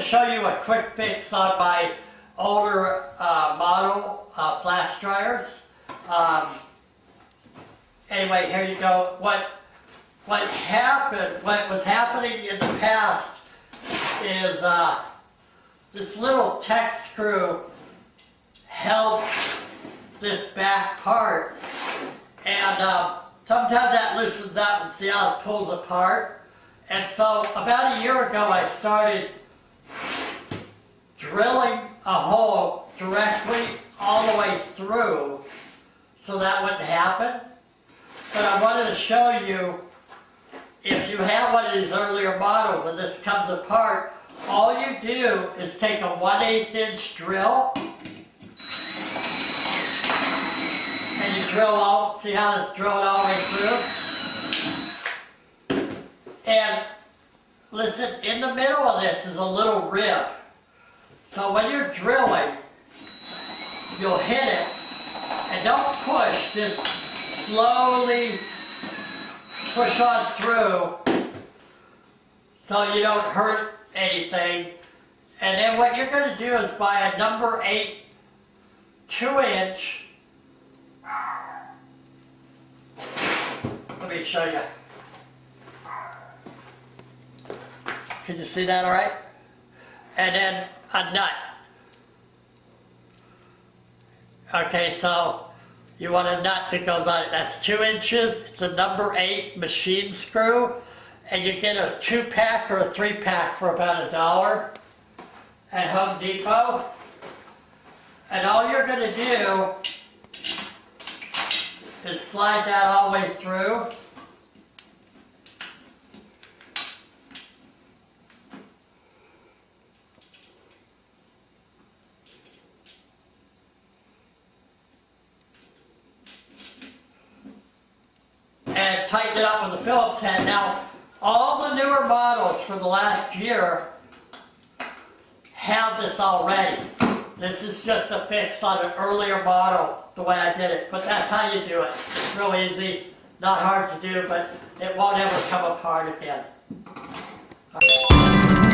show you a quick fix on my older model flash dryers. Anyway, here you go. What was happening in the past is this little Tek screw held this back part, and sometimes that loosens up, and see how it pulls apart. And so about a year ago I started drilling a hole directly all the way through so that wouldn't happen. But I wanted to show you, if you have one of these earlier models and this comes apart, all you do is take a 1/8 inch drill and you drill all, see how it's drilled all the way through? And listen, in the middle of this is a little rib. So when you're drilling, you'll hit it and don't push, just slowly push on through so you don't hurt anything. And then what you're going to do is buy a number 8 2-inch. Let me show you. Can you see that all right? And then a nut. Okay, so you want a nut that goes on it. That's 2 inches. It's a number 8 machine screw. And you get a 2-pack or a 3-pack for about $1 at Home Depot. And all you're going to do is slide that all the way through. And tighten it up with a Phillips head. Now, all the newer models for the last year have this already. This is just a fix on an earlier model, the way I did it. But that's how you do it. It's real easy, not hard to do, but it won't ever come apart again. Okay.